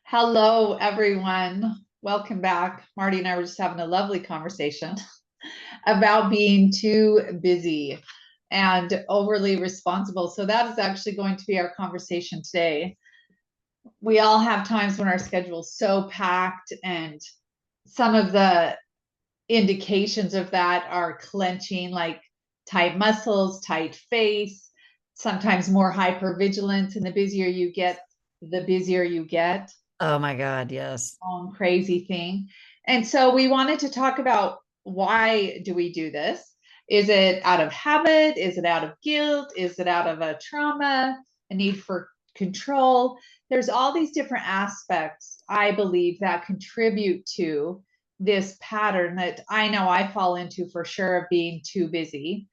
Hello, everyone. Welcome back. Marty and I were just having a lovely conversation about being too busy and overly responsible. So, that is actually going to be our conversation today. We all have times when our schedule is so packed, and some of the indications of that are clenching, like tight muscles, tight face, sometimes more hypervigilance. And the busier you get, the busier you get. Oh my God, yes. Own crazy thing. And so we wanted to talk about, why do we do this? Is it out of habit? Is it out of guilt? Is it out of a trauma, a need for control? There's all these different aspects, I believe, that contribute to this pattern that I know I fall into for sure, of being too busy.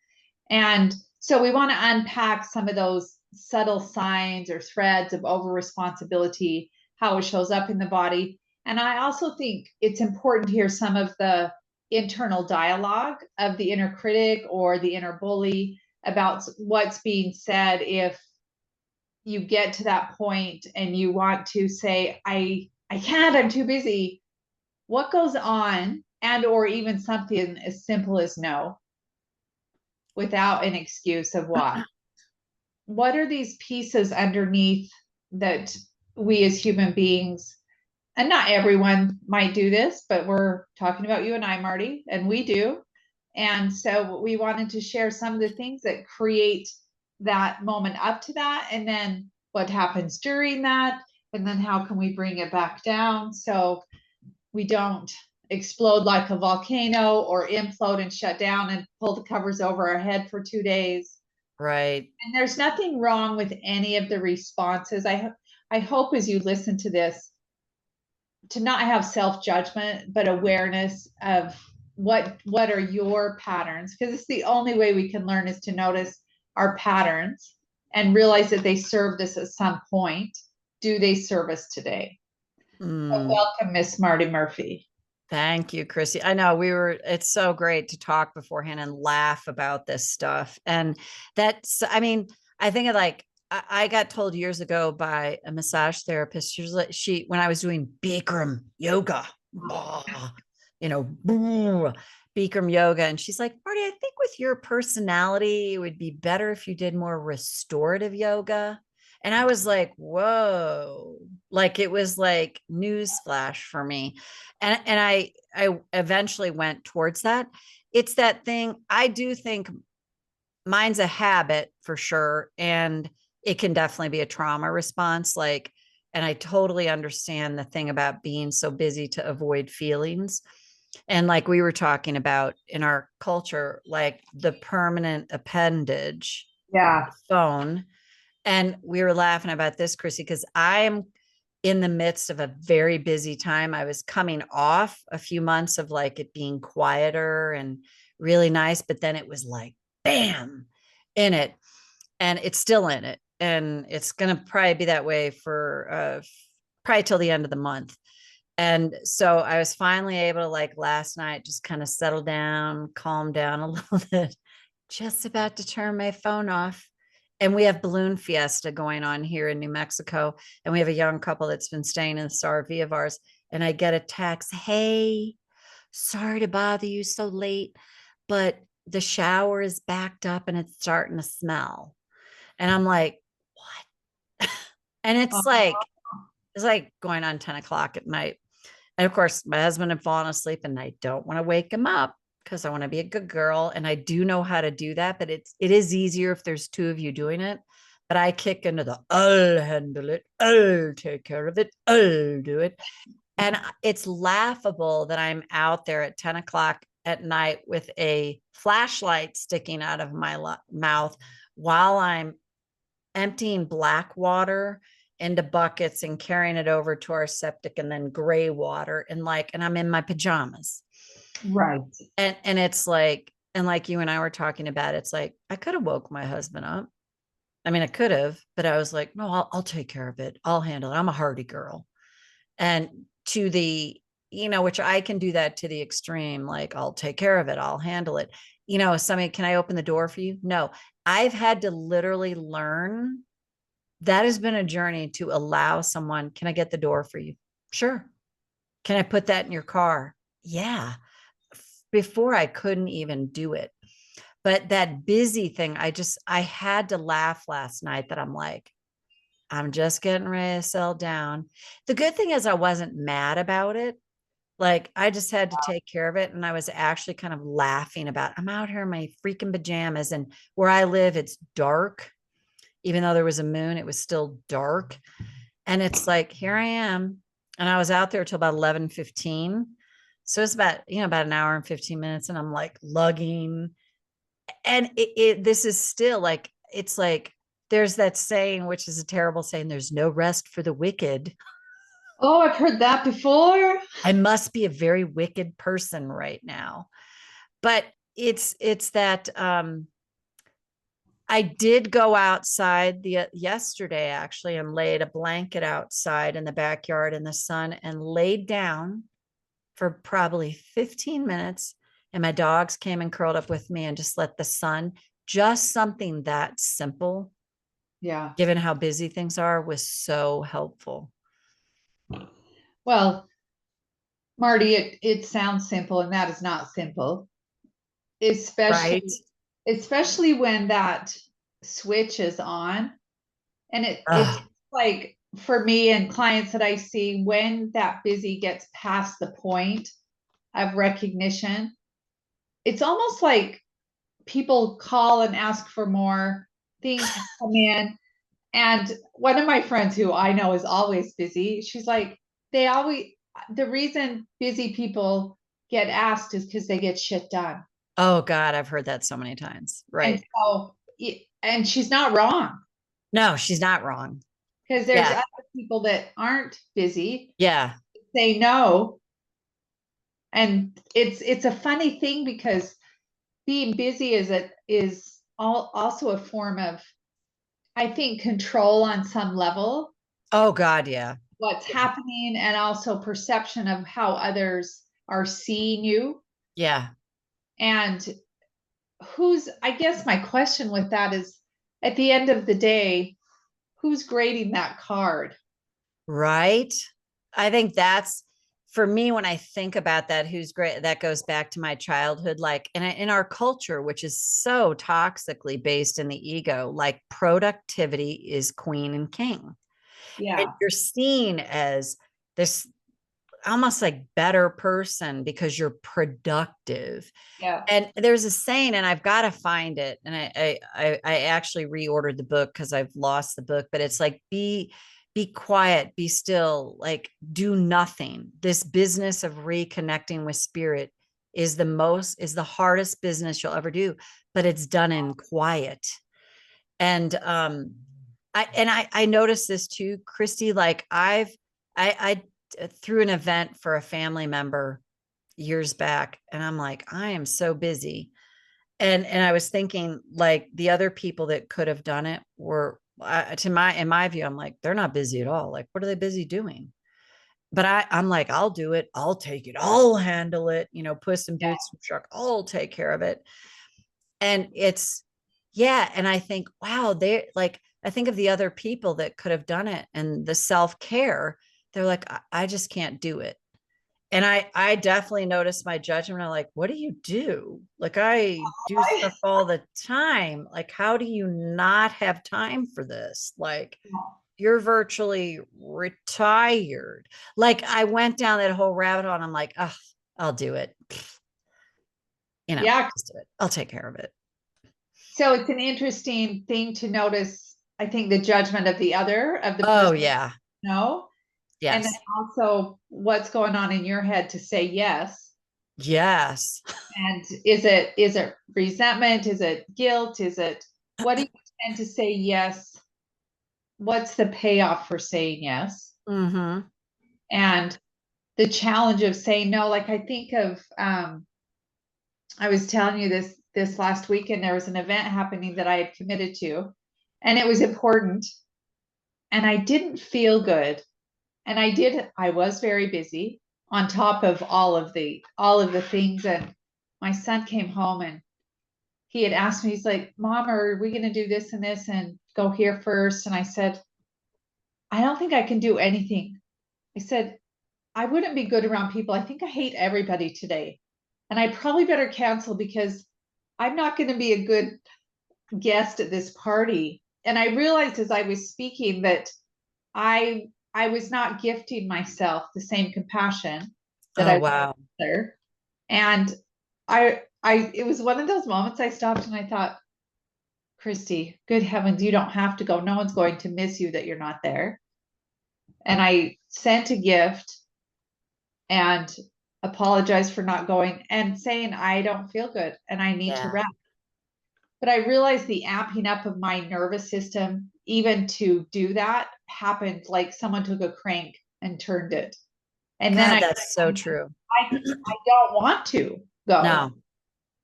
And so we want to unpack some of those subtle signs or threads of over responsibility, how it shows up in the body. And I also think it's important to hear some of the internal dialogue of the inner critic or the inner bully about what's being said. If you get to that point and you want to say, I can't, I'm too busy, what goes on? And or even something as simple as no, without an excuse of why. What are these pieces underneath that we as human beings, and not everyone might do this, but we're talking about you and I, Marty, and we do. And so we wanted to share some of the things that create that moment up to that, and then what happens during that, and then how can we bring it back down so we don't explode like a volcano or implode and shut down and pull the covers over our head for 2 days. Right. And there's nothing wrong with any of the responses. I hope as you listen to this, to not have self-judgment, but awareness of what are your patterns, because it's the only way we can learn, is to notice our patterns and realize that they served us at some point. Do they serve us today? So Mm, welcome, Miss Marty Murphy. thank you, Chrissy. I know it's so great to talk beforehand and laugh about this stuff. And I think of like, I got told years ago by a massage therapist, when I was doing Bikram yoga, you know, Bikram yoga. And she's like, Marty, I think with your personality, it would be better if you did more restorative yoga. And I was like, whoa, like it was like newsflash for me. And I eventually went towards that. It's that thing. I do think mine's a habit for sure. And it can definitely be a trauma response. And I totally understand the thing about being so busy to avoid feelings. And like we were talking about in our culture, like the permanent appendage, Yeah. phone. And we were laughing about this, Chrissy, because I'm in the midst of a very busy time. I was coming off a few months of like it being quieter and really nice, but then it was like, bam, in it. And it's still in it. And it's going to probably be that way for probably till the end of the month. And so I was finally able to, like last night, just kind of settle down, calm down a little bit, just about to turn my phone off. And we have balloon fiesta going on here in New Mexico. And we have a young couple that's been staying in this RV of ours. And I get a text, hey, sorry to bother you so late, but the shower is backed up and it's starting to smell. And I'm like, what? And it's like going on 10 o'clock at night. And of course, my husband had fallen asleep and I don't want to wake him up because I want to be a good girl. And I do know how to do that, but it is easier if there's two of you doing it. But I kick into the I'll handle it, I'll take care of it, I'll do it. And it's laughable that I'm out there at 10 o'clock at night with a flashlight sticking out of my mouth while I'm emptying black water into buckets and carrying it over to our septic, and then gray water, and I'm in my pajamas. Right. And it's like, and like you and I were talking about, it's like I could have woke my husband up. I mean, I could have, but I was like, no, I'll take care of it. I'll handle it. I'm a hardy girl. And to the, which I can do that to the extreme, like I'll take care of it. I'll handle it. Somebody, can I open the door for you? No, I've had to literally learn. That has been a journey to allow someone, can I get the door for you? Sure. Can I put that in your car? Yeah. Before I couldn't even do it. But that busy thing, I had to laugh last night that I'm like, I'm just getting ready to settle down. The good thing is I wasn't mad about it. Like I just had to take care of it. And I was actually kind of laughing about, I'm out here in my freaking pajamas. And where I live, it's dark. Even though there was a moon, it was still dark. And it's like, here I am. And I was out there till about 11:15. So it's about, about an hour and 15 minutes. And I'm like lugging. And this is still like, it's like, there's that saying, which is a terrible saying, there's no rest for the wicked. Oh, I've heard that before. I must be a very wicked person right now. But it's that I did go outside the yesterday actually and laid a blanket outside in the backyard in the sun and laid down for probably 15 minutes. And my dogs came and curled up with me and just let the sun, just something that simple, Yeah. given how busy things are, was so helpful. Well, Marty, it sounds simple, and that is not simple, Right. especially when that switch is on. And it's Ugh. like for me and clients that I see, when that busy gets past the point of recognition, it's almost like people call and ask for more, things come in. And one of my friends who I know is always busy, she's like, they always, the reason busy people get asked is because they get shit done. Oh God, I've heard that so many times. And Right. so, and she's not wrong, No, she's not wrong. because there's Yeah. other people that aren't busy, Yeah. say no. And it's a funny thing because being busy is also a form of, I think, control on some level, Oh God, yeah. what's happening, and also perception of how others are seeing you. Yeah. And I guess my question with that is, at the end of the day, who's grading that card? Right. I think that's for me when I think about that, who's great, that goes back to my childhood. Like, and in our culture, which is so toxically based in the ego, like productivity is queen and king. And Yeah. you're seen as this almost like better person because you're productive. Yeah. And there's a saying, and I've got to find it. And I actually reordered the book because I've lost the book, but it's like be quiet, be still, like do nothing. This business of reconnecting with spirit is the hardest business you'll ever do, but it's done in quiet. And I noticed this too, Christy. Like I threw an event for a family member years back, and I'm like, I am so busy. And I was thinking like the other people that could have done it were in my view, I'm like, they're not busy at all. Like, what are they busy doing? But I'm like, I'll do it. I'll take it. I'll handle it. Puss in Yeah. boots and truck. I'll take care of it. And it's, yeah. And I think, wow, they like, I think of the other people that could have done it and the self care. They're like, I just can't do it. And I definitely noticed my judgment. I'm like, what do you do? Like, I do stuff all the time. Like, how do you not have time for this? Like, you're virtually retired. Like, I went down that whole rabbit hole and I'm like, oh, I'll do it. Yeah. Just do it. I'll take care of it. So it's an interesting thing to notice, I think, the judgment of the other, of the Oh, person, yeah. no, and then Yes. also what's going on in your head to say yes. Yes. And is it resentment? Is it guilt? What do you tend to say yes? What's the payoff for saying yes? Mm-hmm. And the challenge of saying no, like I think of, I was telling you this last weekend, there was an event happening that I had committed to, and it was important, and I didn't feel good. And I was very busy on top of all of the things. And my son came home and he had asked me, he's like, Mom, are we going to do this and this and go here first? And I said, I don't think I can do anything. I said, I wouldn't be good around people. I think I hate everybody today. And I probably better cancel because I'm not going to be a good guest at this party. And I realized as I was speaking that I was not gifting myself the same compassion that Oh, I was wow. there. And I it was one of those moments I stopped and I thought, Christy, good heavens, you don't have to go. No one's going to miss you that you're not there. And I sent a gift and apologized for not going and saying I don't feel good and I need to Yeah. rest. But I realized the amping up of my nervous system, even to do that, happened like someone took a crank and turned it. And then God, that's so true. I don't want to go. No.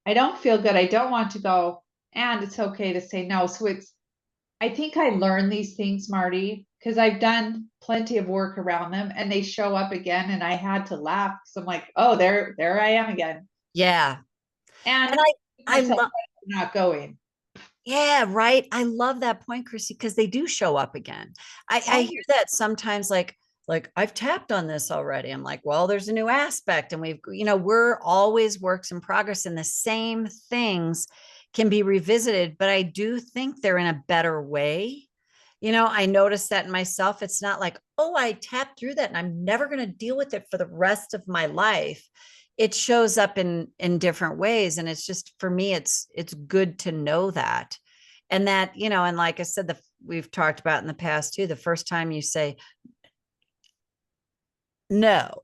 I don't feel good. I don't want to go. And it's okay to say no. So I think I learned these things, Marti, because I've done plenty of work around them and they show up again. And I had to laugh because I'm like, oh, there I am again. Yeah. And And I myself love, not going. yeah, right. I love that point, Chrissy, because they do show up again. I Oh, hear that sometimes like I've tapped on this already. I'm like, well, there's a new aspect and we're always works in progress and the same things can be revisited, but I do think they're in a better way. I noticed that in myself. It's not like, oh, I tapped through that and I'm never going to deal with it for the rest of my life. It shows up in different ways. And it's just, for me, it's good to know that. And that, and like I said, we've talked about in the past too, the first time you say no.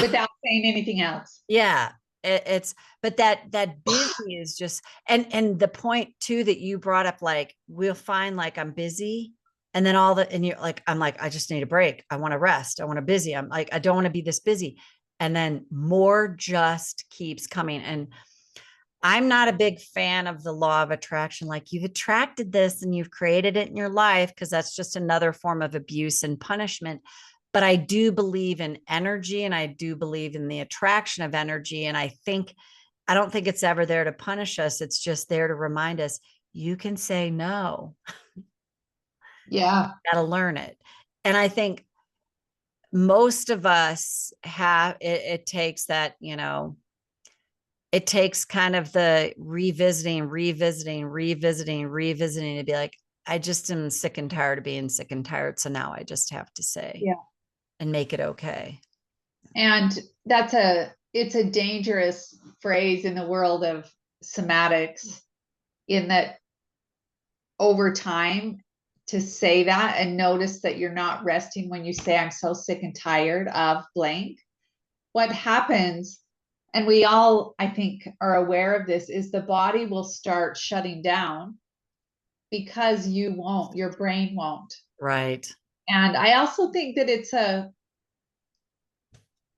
without saying anything else. Yeah, but that busy is just, and the point too that you brought up, like we'll find like I'm busy, and then and you're like, I'm like, I just need a break. I want to rest. I want to busy. I'm like, I don't want to be this busy. And then more just keeps coming. And I'm not a big fan of the law of attraction. Like, you've attracted this and you've created it in your life, because that's just another form of abuse and punishment. But I do believe in energy and I do believe in the attraction of energy. And I don't think it's ever there to punish us. It's just there to remind us you can say no. Yeah. Got to learn it. And I think most of us have it takes that, it takes kind of the revisiting to be like, I just am sick and tired of being sick and tired. So now I just have to say Yeah. and make it okay. And it's a dangerous phrase in the world of somatics, in that over time, to say that and notice that you're not resting when you say, I'm so sick and tired of blank. What happens, and we all, I think, are aware of this, is the body will start shutting down because your brain won't. Right. And I also think that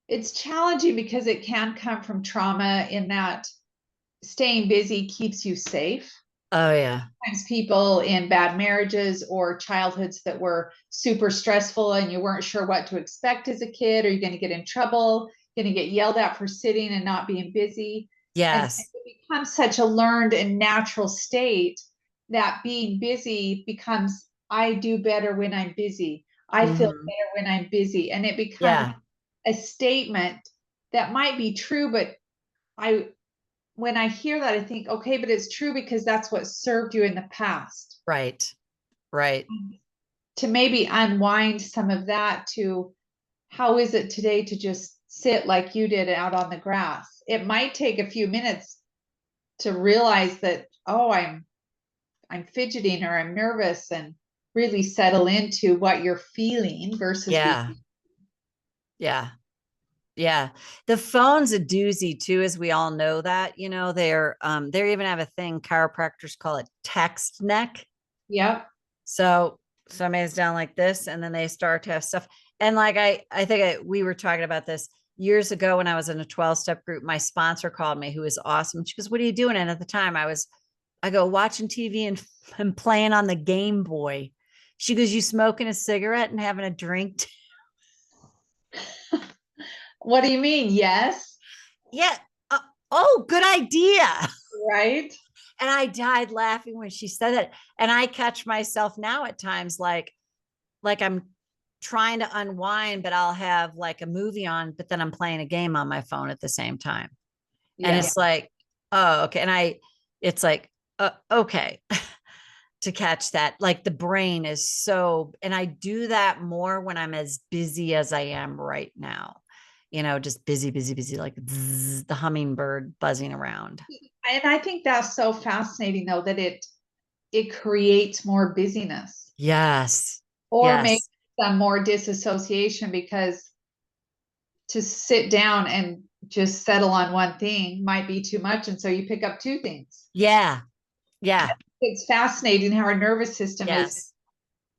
it's challenging because it can come from trauma, in that staying busy keeps you safe. Oh yeah. Sometimes people in bad marriages or childhoods that were super stressful and you weren't sure what to expect as a kid. Are you going to get in trouble? Going to get yelled at for sitting and not being busy? And Yes. it becomes such a learned and natural state that being busy becomes, I do better when I'm busy. I feel Mhm. better when I'm busy. And it becomes Yeah. a statement that might be true, but I when I hear that, I think, okay, but it's true because that's what served you in the past. Right. Right. To maybe unwind some of that to, how is it today to just sit like you did out on the grass? It might take a few minutes to realize that, oh, I'm fidgeting or I'm nervous, and really settle into what you're feeling versus Yeah. repeat. Yeah. Yeah. The phone's a doozy too, as we all know that, they even have a thing, chiropractors call it text neck. Yep. So somebody's down like this and then they start to have stuff. And like, I think we were talking about this years ago when I was in a 12-step group. My sponsor called me, who is awesome. She goes, what are you doing? And at the time I go watching TV and playing on the Game Boy. She goes, you smoking a cigarette and having a drink? What do you mean? Yes. Yeah. Oh, good idea. Right. And I died laughing when she said it. And I catch myself now at times like I'm trying to unwind, but I'll have like a movie on, but then I'm playing a game on my phone at the same time. And Yeah. it's like, oh, okay. And it's like, okay, to catch that. Like the brain is so, and I do that more when I'm as busy as I am right now. Just busy, busy, busy, like zzz, the hummingbird buzzing around. And I think that's so fascinating though, that it creates more busyness Yes. or maybe Yes. some more disassociation, because to sit down and just settle on one thing might be too much. And so you pick up two things. Yeah. Yeah. It's fascinating how our nervous system is Yes.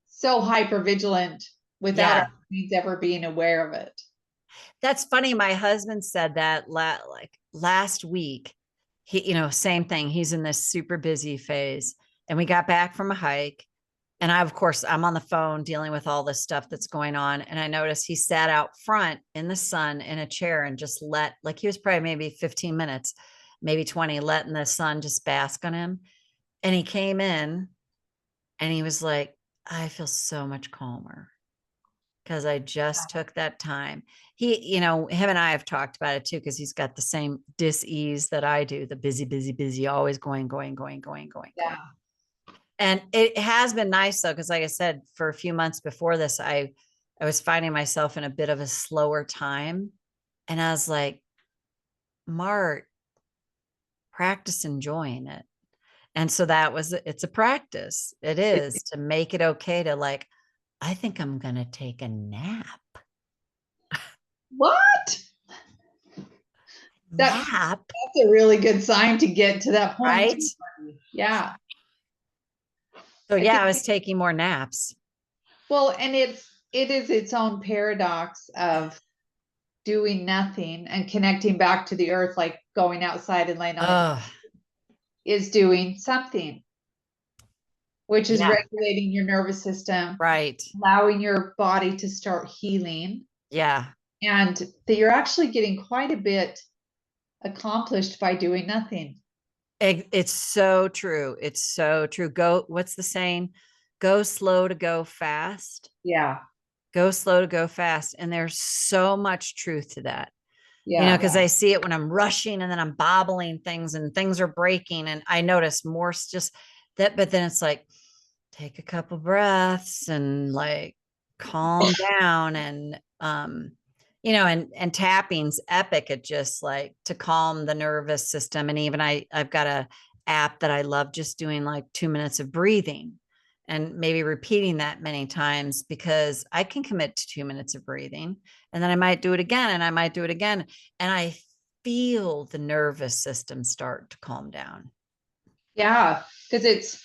so hyper vigilant without our Yeah. brains ever being aware of it. That's funny. My husband said that like last week. He, same thing. He's in this super busy phase. And we got back from a hike. And of course, I'm on the phone dealing with all this stuff that's going on. And I noticed he sat out front in the sun in a chair and just like he was probably maybe 15 minutes, maybe 20, letting the sun just bask on him. And he came in and he was like, I feel so much calmer because I just took that time. Him and I have talked about it too, because he's got the same dis-ease that I do, the busy, busy, busy, always going, going, going, going, going, Yeah. going. And it has been nice though, because like I said, for a few months before this, I was finding myself in a bit of a slower time. And I was like, Mart, practice enjoying it. And so it's a practice. It is to make it okay to like, I think I'm going to take a nap. What? That's Nap, a really good sign to get to that point. right? Yeah. So I yeah, I think, was taking more naps. well, and it is its own paradox of doing nothing and connecting back to the earth, like going outside and laying on the ground, Oh, is doing something, which is yeah, regulating your nervous system, right. allowing your body to start healing, Yeah. and that you're actually getting quite a bit accomplished by doing nothing. It's so true. It's so true. What's the saying? Go slow to go fast. Yeah. Go slow to go fast. And there's so much truth to that, Yeah. because I see it when I'm rushing and then I'm bobbling things and things are breaking. And I notice more just that, but then it's like, take a couple breaths and like calm down. And and tapping's epic at just like to calm the nervous system. And even I've got a app that I love, just doing like 2 minutes of breathing and maybe repeating that many times, because I can commit to 2 minutes of breathing and then I might do it again and I might do it again. And I feel the nervous system start to calm down. Yeah. Because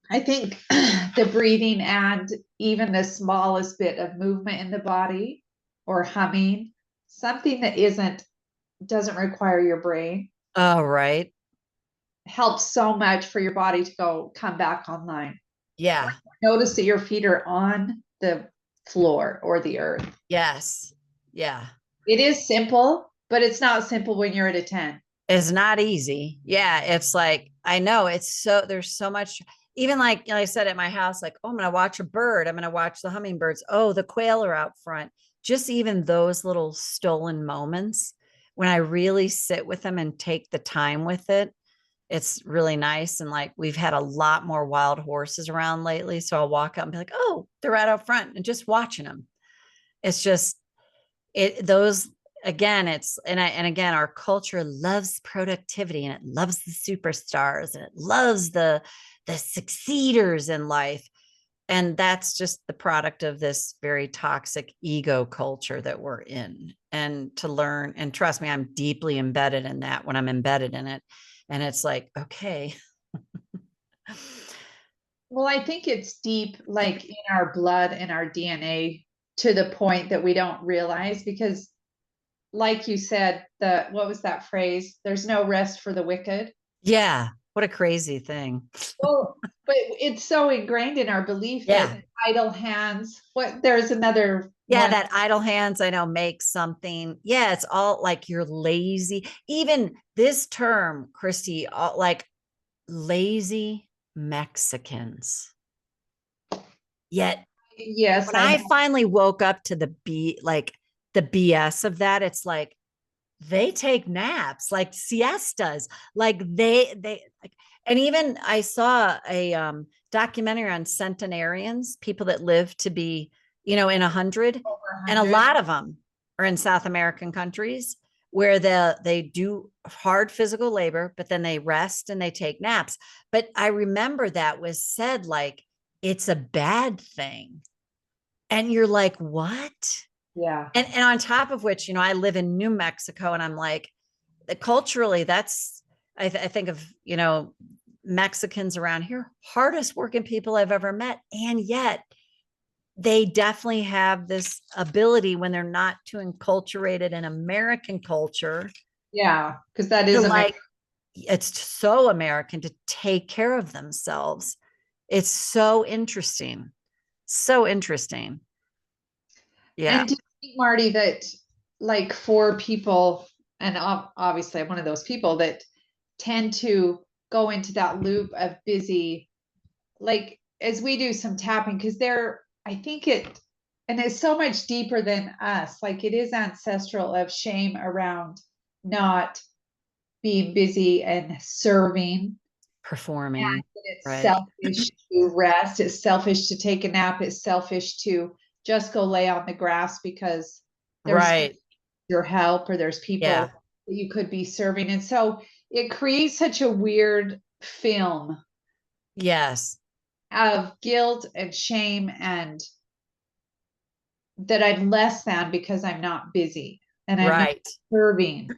I think the breathing and even the smallest bit of movement in the body or humming, something that doesn't require your brain, Oh, right. helps so much for your body to come back online. Yeah. Notice that your feet are on the floor or the earth. Yes. Yeah. It is simple, but it's not simple when you're at a 10. It's not easy. Yeah. It's like, I know there's so much, even like, I said at my house, like, oh, I'm going to watch a bird. I'm going to watch the hummingbirds. Oh, the quail are out front. Just even those little stolen moments when I really sit with them and take the time with it, it's really nice. And like, we've had a lot more wild horses around lately. So I'll walk out and be like, oh, they're right out front, and just watching them. It's just, those again, and again, our culture loves productivity and it loves the superstars and it loves the succeeders in life. And that's just the product of this very toxic ego culture that we're in. And to learn, and trust me, I'm deeply embedded in that when I'm embedded in it. And it's like, okay. Well, I think it's deep, like in our blood and our DNA, to the point that we don't realize, because like you said, what was that phrase? There's no rest for the wicked. Yeah. What a crazy thing. Well, but it's so ingrained in our belief Yeah. that idle hands, there's another Yeah, one. that idle hands, I know, make something. Yeah, it's all like you're lazy. Even this term, Christy, like lazy Mexicans. Yet yes, When I I have. finally woke up to like the BS of that, it's like they take naps, like siestas, like they like, and even I saw a documentary on centenarians, people that live to be, in 100, Over and a 100. lot of them are in South American countries where they do hard physical labor, but then they rest and they take naps. But I remember that was said like it's a bad thing. And you're like, what? Yeah. And on top of which, I live in New Mexico, and I'm like, culturally, that's I think of, Mexicans around here, hardest working people I've ever met. And yet they definitely have this ability when they're not too enculturated in American culture Yeah. Because that to is American. like, it's so American to take care of themselves. It's so interesting. So interesting. Yeah. And do you think, Marty, that like for people, and obviously I'm one of those people that tend to go into that loop of busy, like as we do some tapping, because I think and it's so much deeper than us. Like it is ancestral of shame around not being busy and serving. And Performing. it's Right. selfish to rest. It's selfish to take a nap. It's selfish to just go lay on the grass because there's Right. your help or there's Yeah. people that you could be serving. And so it creates such a weird film Yes. of guilt and shame and that I'm less than because I'm not busy and I'm not Right. serving.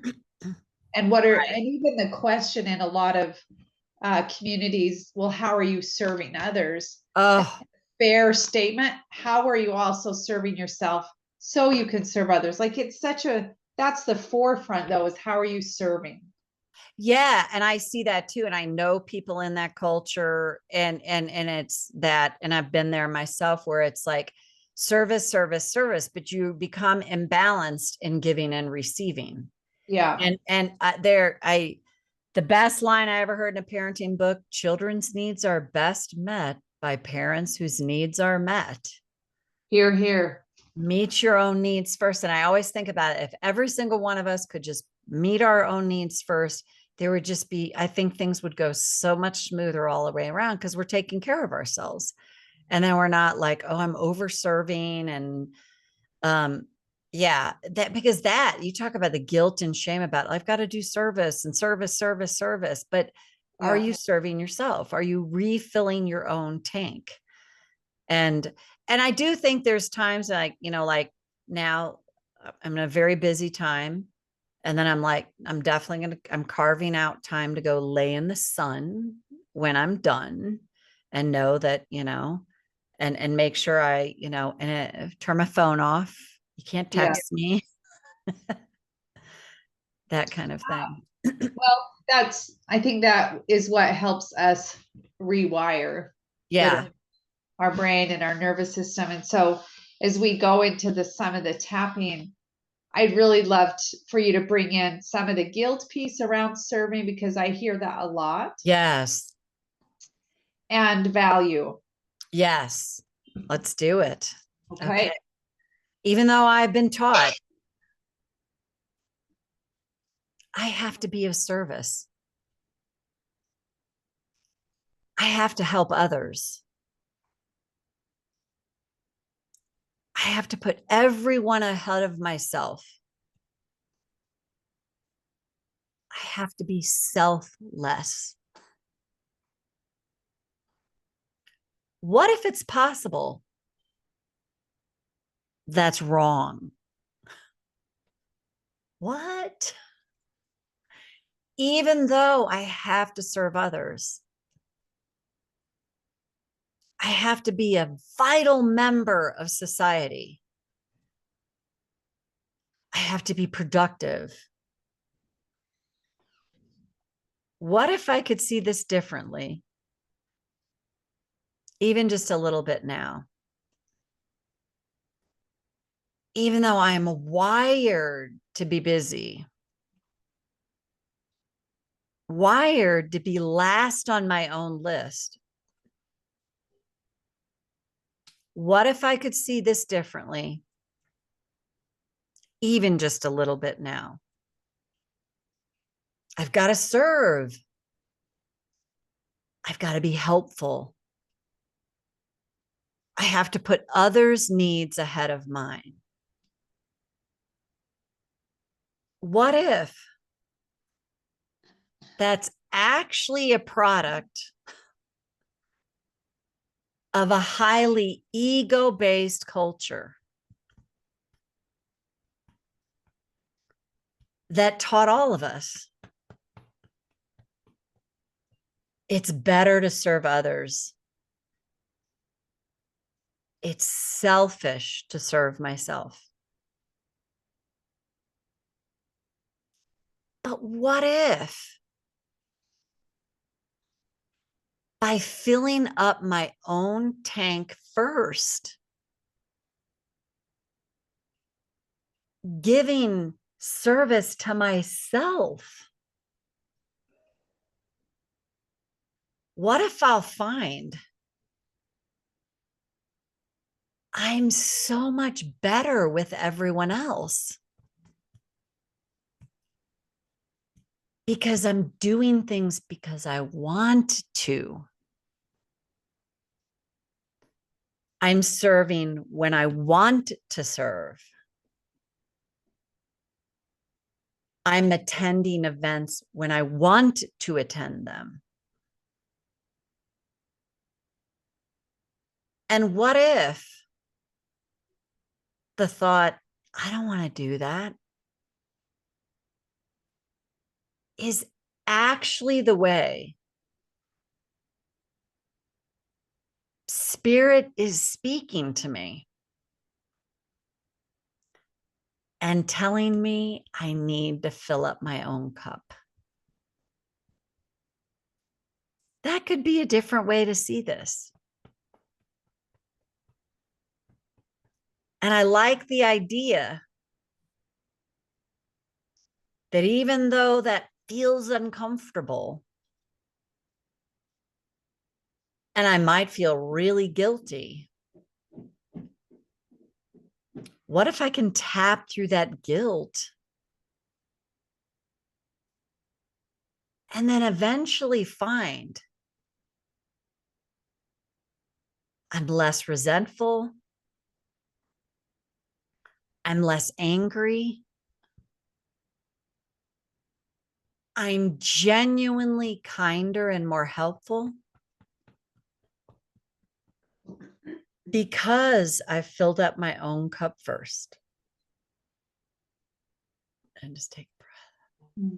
And Right. and even the question in a lot of communities, well, how are you serving others? Oh, Fair statement. How are you also serving yourself so you can serve others? Like it's that's the forefront though, is how are you serving? yeah. And I see that too. And I know people in that culture, and it's that, and I've been there myself where it's like service, service, service, but you become imbalanced in giving and receiving. Yeah. And the best line I ever heard in a parenting book: children's needs are best met by parents whose needs are met. Here, here. Meet your own needs first. And I always think about it, if every single one of us could just meet our own needs first, there would just be, I think things would go so much smoother all the way around because we're taking care of ourselves. And then we're not like, oh, I'm over serving. And yeah, that, because that, you talk about the guilt and shame about, I've got to do service and service, service, service. But are Yeah. you serving yourself? Are you refilling your own tank? and and I do think there's times like, like now, I'm in a very busy time, and then I'm like, I'm carving out time to go lay in the sun when I'm done, and know that, and make sure I, and turn my phone off. You can't Yeah. text me, that kind of thing. Well, I think that is what helps us rewire Yeah. our brain and our nervous system. And so as we go into some of the tapping, I'd really love for you to bring in some of the guilt piece around serving because I hear that a lot, Yes. and value. Yes. Let's do it. Okay. Okay. Even though I've been taught I have to be of service, I have to help others, I have to put everyone ahead of myself, I have to be selfless. What if it's possible? That's wrong. What? Even though I have to serve others, I have to be a vital member of society, I have to be productive. What if I could see this differently, even just a little bit now? Even though I am wired to be busy, wired to be last on my own list, What if I could see this differently, even just a little bit now? I've got to serve. I've got to be helpful. I have to put others' needs ahead of mine. What if that's actually a product of a highly ego-based culture that taught all of us it's better to serve others. It's selfish to serve myself. But what if by filling up my own tank first, giving service to myself, what if I'll find I'm so much better with everyone else because I'm doing things because I want to. I'm serving when I want to serve. I'm attending events when I want to attend them. And what if the thought, I don't want to do that, is actually the way Spirit is speaking to me and telling me I need to fill up my own cup? That could be a different way to see this. And I like the idea that even though that feels uncomfortable, and I might feel really guilty, what if I can tap through that guilt and then eventually find I'm less resentful, I'm less angry, I'm genuinely kinder and more helpful because I've filled up my own cup first. And just take a breath.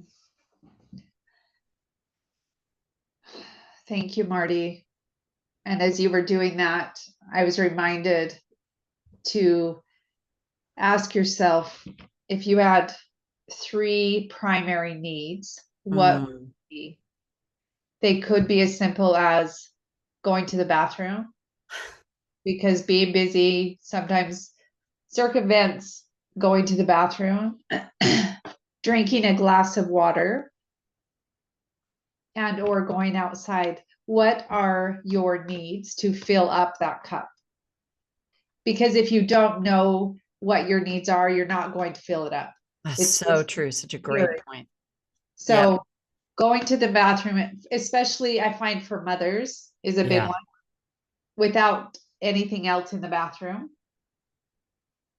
Thank you, Marti. And as you were doing that, I was reminded to ask yourself, if you had three primary needs, what would they be? They could be as simple as going to the bathroom, because being busy sometimes circumvents going to the bathroom, drinking a glass of water, and or going outside. What are your needs to fill up that cup? Because if you don't know what your needs are, you're not going to fill it up. That's It's so just true. Such a great point. so Yep. going to the bathroom, especially I find for mothers, is a big Yeah. one, without anything else in the bathroom.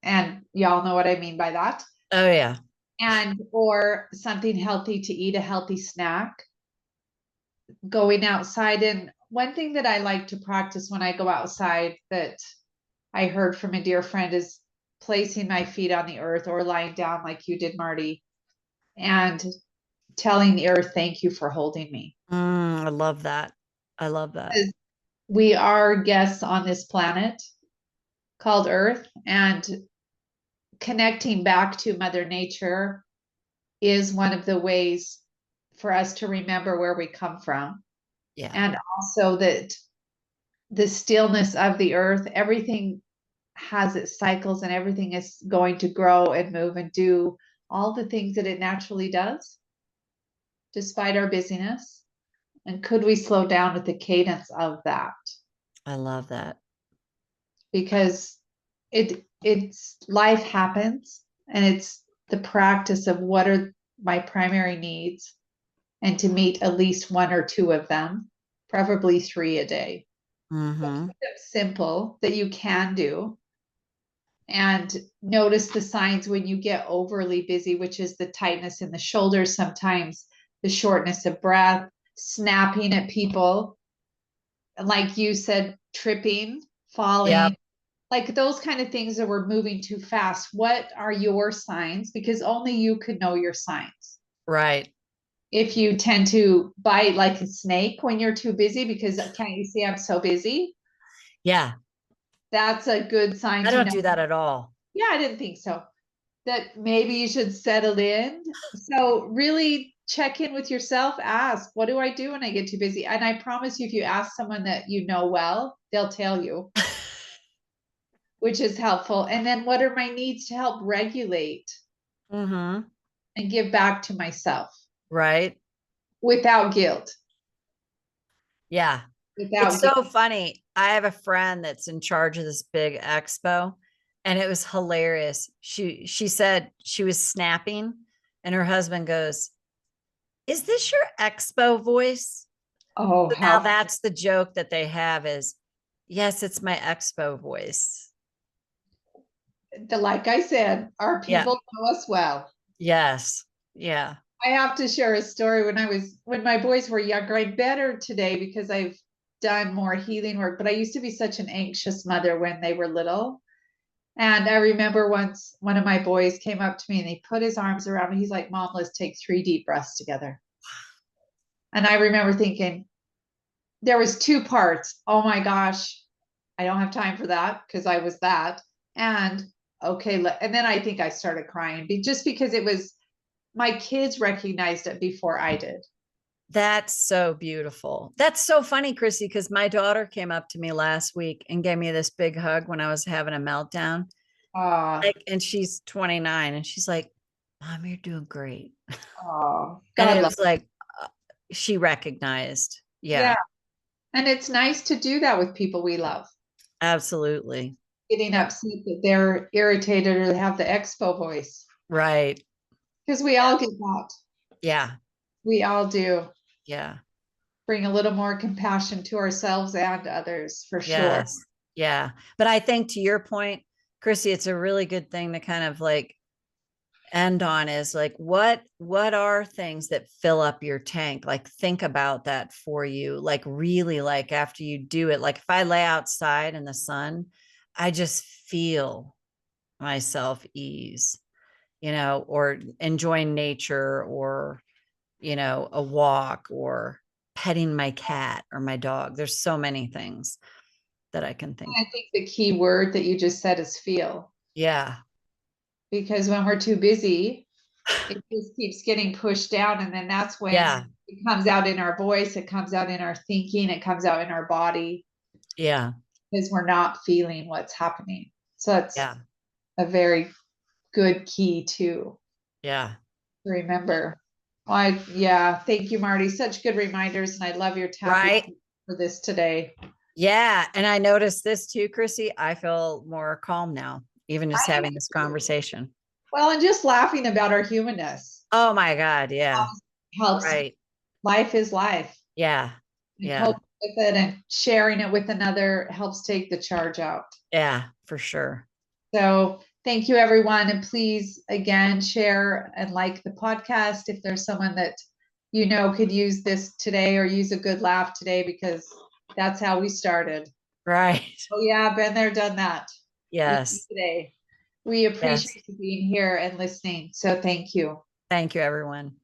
And y'all know what I mean by that. Oh, yeah. And or something healthy to eat, a healthy snack. Going outside. And one thing that I like to practice when I go outside that I heard from a dear friend is placing my feet on the earth or lying down like you did, Marti, and telling the earth, thank you for holding me. I love that. I love that. We are guests on this planet called Earth, and connecting back to Mother Nature is one of the ways for us to remember where we come from. Yeah. And also that the stillness of the earth, everything has its cycles and everything is going to grow and move and do all the things that it naturally does, despite our busyness. And could we slow down with the cadence of that? I love that. because it's life happens, and it's the practice of what are my primary needs, and to meet at least one or two of them, preferably three a day. Mm-hmm. Simple that you can do. And notice the signs when you get overly busy, which is the tightness in the shoulders, sometimes the shortness of breath, snapping at people, like you said, tripping, Yep. falling, like those kind of things that we're moving too fast. What are your signs? Because only you could know your signs. Right. If you tend to bite like a snake when you're too busy, because can't you see I'm so busy? Yeah. That's a good sign I to don't know. do that at all. Yeah, I didn't think so. That maybe you should settle in. So really check in with yourself, ask, what do I do when I get too busy? And I promise you, if you ask someone that you know well, they'll tell you, which is helpful. And then what are my needs to help regulate Mm-hmm. and give back to myself Right. without guilt? Yeah. It's Without guilt. so funny. I have a friend that's in charge of this big expo, and it was hilarious. She said she was snapping, and her husband goes, "Is this your expo voice?" Oh, So now how that's the joke that they have is, yes, it's my expo voice. like I said, our Yeah. people know us well. Yes. Yeah. I have to share a story when my boys were younger. I'm better today because I've done more healing work, but I used to be such an anxious mother when they were little. And I remember once one of my boys came up to me and he put his arms around me. He's like, Mom, let's take 3 deep breaths together. And I remember thinking there was two parts. Oh my gosh, I don't have time for that because I was that. And okay, and then I think I started crying just because it was my kids recognized it before I did. That's so beautiful. That's so funny, Chrissy, because my daughter came up to me last week and gave me this big hug when I was having a meltdown. Ah, Like, and she's 29 and she's like, Mom, you're doing great. oh, And God it love. was like, she recognized. Yeah. Yeah, And it's nice to do that with people we love. absolutely. Getting upset that they're irritated or they have the expo voice. Right. Because we all get that. Yeah. We all do. Yeah. Bring a little more compassion to ourselves and others for sure. Yes. Yeah. But I think to your point, Chrissy, it's a really good thing to kind of like end on is like what are things that fill up your tank? Like think about that for you. Like really like after you do it, like if I lay outside in the sun, I just feel myself ease, or enjoying nature or, a walk or petting my cat or my dog. There's so many things that I can think. I think the key word that you just said is feel. Yeah. Because when we're too busy, it just keeps getting pushed down. And then that's when Yeah. it comes out in our voice, it comes out in our thinking, it comes out in our body Yeah. because we're not feeling what's happening. So that's Yeah. a very good key to Yeah. remember. Yeah, thank you, Marty. Such good reminders. And I love your tapping Right. for this today. Yeah. And I noticed this too, Chrissy. I feel more calm now, even just I, having this conversation. well, and just laughing about our humanness Oh my God. Yeah. helps. Right. Life is life. Yeah. And Yeah. coping with it and sharing it with another helps take the charge out. Yeah, for sure. So thank you, everyone. And please, again, share and like the podcast if there's someone that you know could use this today or use a good laugh today, because that's how we started. Right. Oh, yeah, been there, done that with you Yes. today. We Yes. appreciate you being here and listening. So thank you. Thank you, everyone.